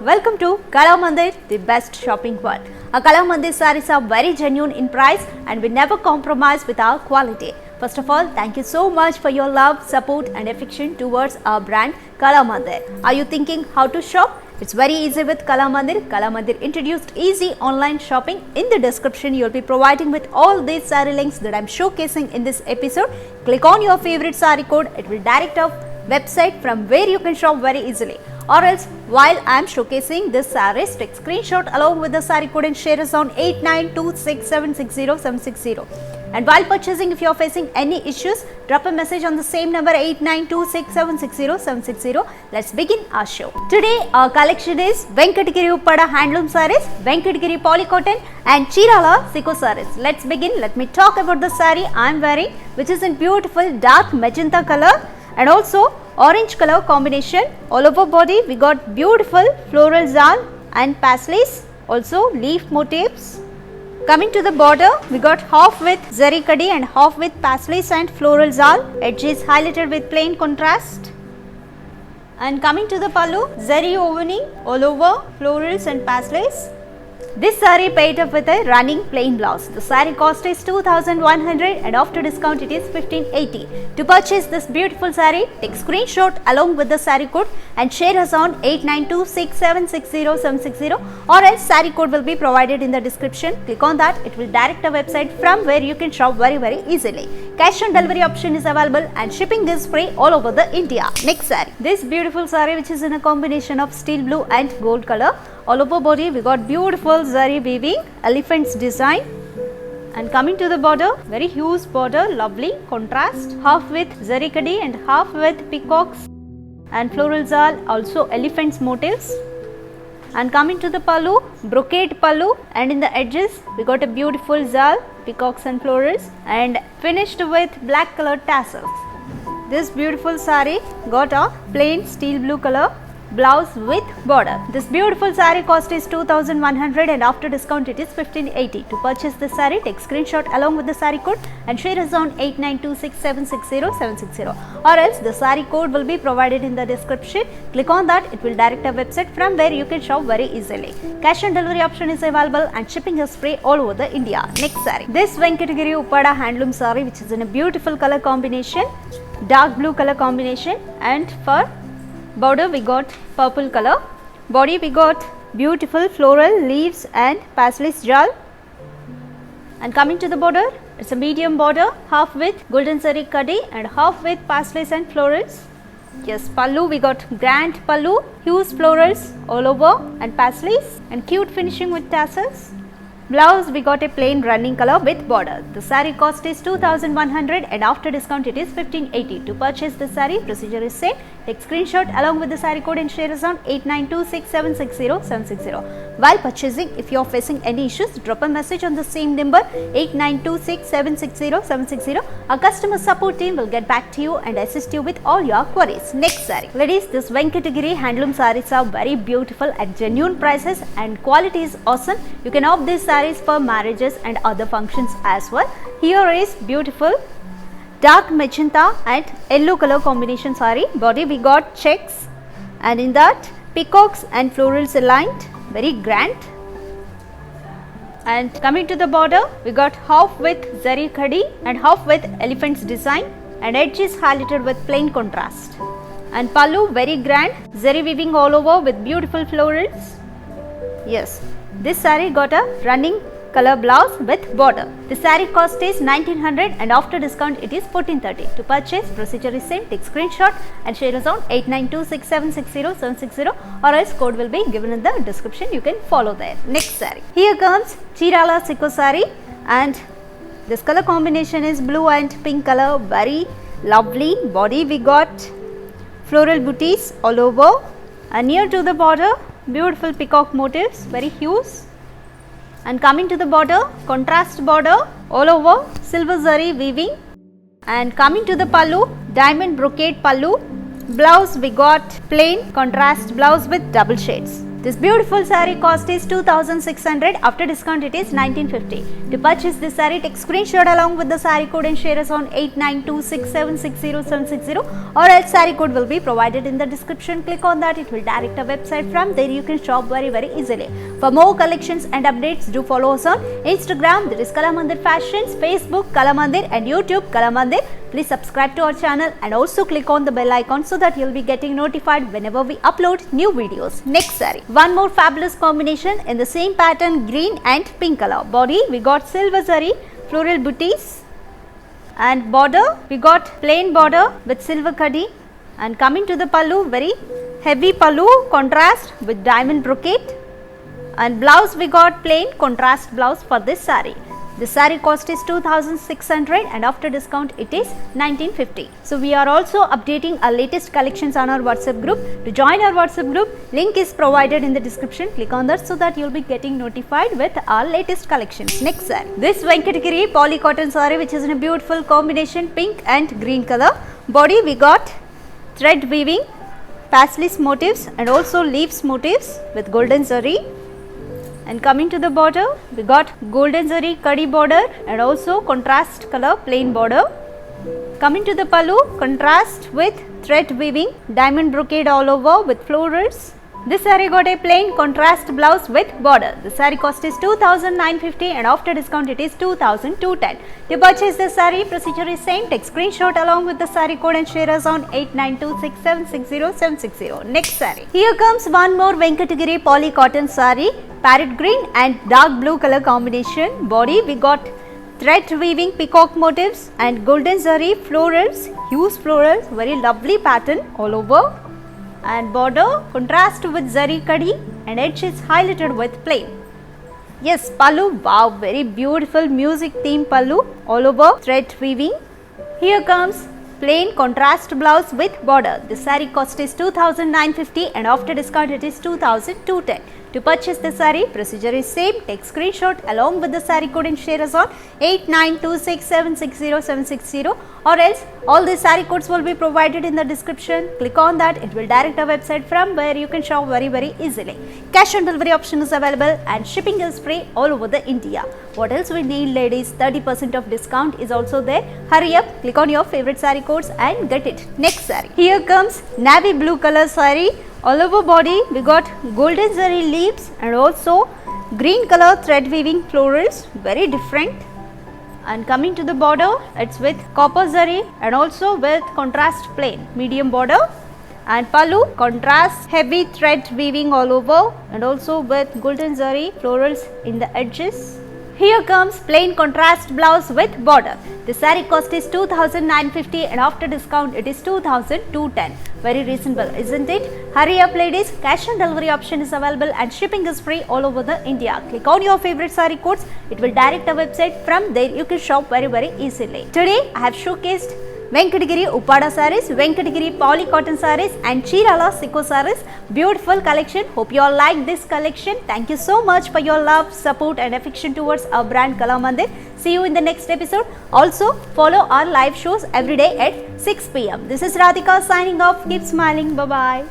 Welcome to Kalamandir, the best shopping world. Our Kalamandir sarees are very genuine in price and we never compromise with our quality. First of all, thank you so much for your love, support and affection towards our brand Kalamandir. Are you thinking how to shop? It's very easy with Kalamandir. Kalamandir introduced easy online shopping. In the description, you'll be providing with all these saree links that I'm showcasing in this episode. Click on your favorite saree code. It will direct a website from where you can shop very easily. Or else, while I am showcasing this sarees, take screenshot along with the saree code and share us on 8926760760. And while purchasing, if you are facing any issues, drop a message on the same number 8926760760. Let's begin our show. Today our collection is Venkatagiri Uppada handloom sarees, Venkatagiri polycotton and Chirala Siko sarees. Let's begin. Let me talk about the saree I am wearing, which is in beautiful dark magenta color and also orange color combination. All over body we got beautiful floral zal and paisleys, also leaf motifs. Coming to the border, we got half with zari kadi and half with paisleys and floral zal. Edges highlighted with plain contrast. And coming to the pallu, zari ovening all over florals and paisleys. This saree paired up with a running plain blouse. The saree cost is 2,100 and after discount it is 1,580. To purchase this beautiful saree, take screenshot along with the saree code and share us on 8926760760 or else saree code will be provided in the description. Click on that. It will direct a website from where you can shop very easily. Cash on delivery option is available and shipping is free all over the India. Next saree. This beautiful saree which is in a combination of steel blue and gold color. All over body we got beautiful zari weaving, elephant's design, and coming to the border, very huge border, lovely contrast, half with zari kadi and half with peacocks and floral zal, also elephant's motifs. And coming to the pallu, brocade pallu, and in the edges we got a beautiful zal, peacocks and florals, and finished with black colored tassels. This beautiful saree got a plain steel blue color blouse with border. This beautiful saree cost is 2,100 and after discount it is 1,580. To purchase this saree, take screenshot along with the saree code and share us on 8926760760 or else the saree code will be provided in the description. Click on that. It will direct a website from where you can shop very easily. Cash on delivery option is available and shipping is free all over the India. Next saree. This Venkatagiri Uppada handloom saree which is in a beautiful color combination, dark blue color combination, and for border we got purple color. Body we got beautiful floral leaves and paisleys jal. And coming to the border, it's a medium border, half with golden zari kadi and half with paisleys and florals. Yes, pallu we got grand pallu, huge florals all over and paisleys and cute finishing with tassels. Blouse we got a plain running color with border. The saree cost is 2,100 and after discount it is 1,580. To purchase the saree, procedure is same. Take screenshot along with the saree code and share us on 8926760760. While purchasing, if you are facing any issues, drop a message on the same number 8926760760. Our customer support team will get back to you and assist you with all your queries. Next saree. Ladies, this Venkatagiri handloom sarees are very beautiful at genuine prices and quality is awesome. You can opt these sarees for marriages and other functions as well. Here is beautiful dark magenta and yellow color combination saree. Body we got checks and in that peacocks and florals aligned, very grand. And coming to the border, we got half with zari khadi and half with elephant's design and edges highlighted with plain contrast. And pallu very grand, zari weaving all over with beautiful florals. Yes, this saree got a running color blouse with border. The saree cost is 1,900 and after discount it is 1,430. To purchase, procedure is same. Take screenshot and share us on 8926760760 or else code will be given in the description. You can follow there. Next saree. Here comes Chirala Siko saree and this color combination is blue and pink color, very lovely. Body we got floral booties all over and near to the border beautiful peacock motifs, very huge. And coming to the border, contrast border all over, silver zari weaving. And coming to the pallu, diamond brocade pallu. Blouse we got plain contrast blouse with double shades. This beautiful saree cost is 2600. After discount it is 1950. To purchase this saree, take screenshot along with the saree code and share us on 8926760760, or else saree code will be provided in the description. Click on that, it will direct a website. From there you can shop very easily. For more collections and updates, do follow us on Instagram, that is Kalamandir Fashions, Facebook Kalamandir, and YouTube Kalamandir. Please subscribe to our channel and also click on the bell icon so that you will be getting notified whenever we upload new videos. Next saree, one more fabulous combination in the same pattern, green and pink color. Body, we got silver zari, floral booties, and border, we got plain border with silver kaddi. And coming to the pallu, very heavy pallu, contrast with diamond brocade. And blouse, we got plain contrast blouse for this saree. The saree cost is 2600 and after discount it is 1950. So we are also updating our latest collections on our WhatsApp group. To join our WhatsApp group, link is provided in the description. Click on that so that you will be getting notified with our latest collections. Next saree, this Venkatagiri poly cotton saree, which is in a beautiful combination, pink and green color. Body, we got thread weaving, paisley motifs and also leaves motifs with golden zari. And coming to the border, we got golden zari kaddi border and also contrast color plain border. Coming to the pallu, contrast with thread weaving, diamond brocade all over with florals. This saree got a plain contrast blouse with border. The saree cost is 2950 and after discount it is 2210. To purchase this saree, procedure is same. Take screenshot along with the saree code and share us on 8926760760. Next saree. Here comes one more Venkatagiri poly cotton saree, parrot green and dark blue color combination. Body, we got thread weaving peacock motifs and golden zari florals, huge florals, very lovely pattern all over. And border, contrast with zari kaddi and edge is highlighted with plain. Yes, pallu, wow, very beautiful music theme pallu all over thread weaving. Here comes plain contrast blouse with border. The saree cost is 2950 and after discount it is 2210. To purchase the saree, procedure is same. Take screenshot along with the saree code and share us on 8926760760, or else all the saree codes will be provided in the description. Click on that, it will direct a website from where you can shop very easily. Cash on delivery option is available and shipping is free all over the India. What else we need, ladies? 30% of discount is also there. Hurry up, click on your favorite saree codes and get it. Next saree. Here comes navy blue color saree. All over body, we got golden zari leaves and also green color thread weaving florals, very different. And coming to the border, it's with copper zari and also with contrast plain, medium border. And pallu, contrast heavy thread weaving all over and also with golden zari florals in the edges. Here comes plain contrast blouse with border. The saree cost is 2950 and after discount it is 2210. Very reasonable, isn't it? Hurry up, ladies. Cash on delivery option is available and shipping is free all over the India. Click on your favorite saree codes. It will direct a website. From there you can shop very easily. Today I have showcased Venkatagiri Uppada sarees, Venkatagiri poly cotton sarees and Chirala Siko sarees. Beautiful collection. Hope you all like this collection. Thank you so much for your love, support and affection towards our brand Kalamandir. See you in the next episode. Also follow our live shows every day at 6 p.m. This is Radhika signing off. Keep smiling. Bye-bye.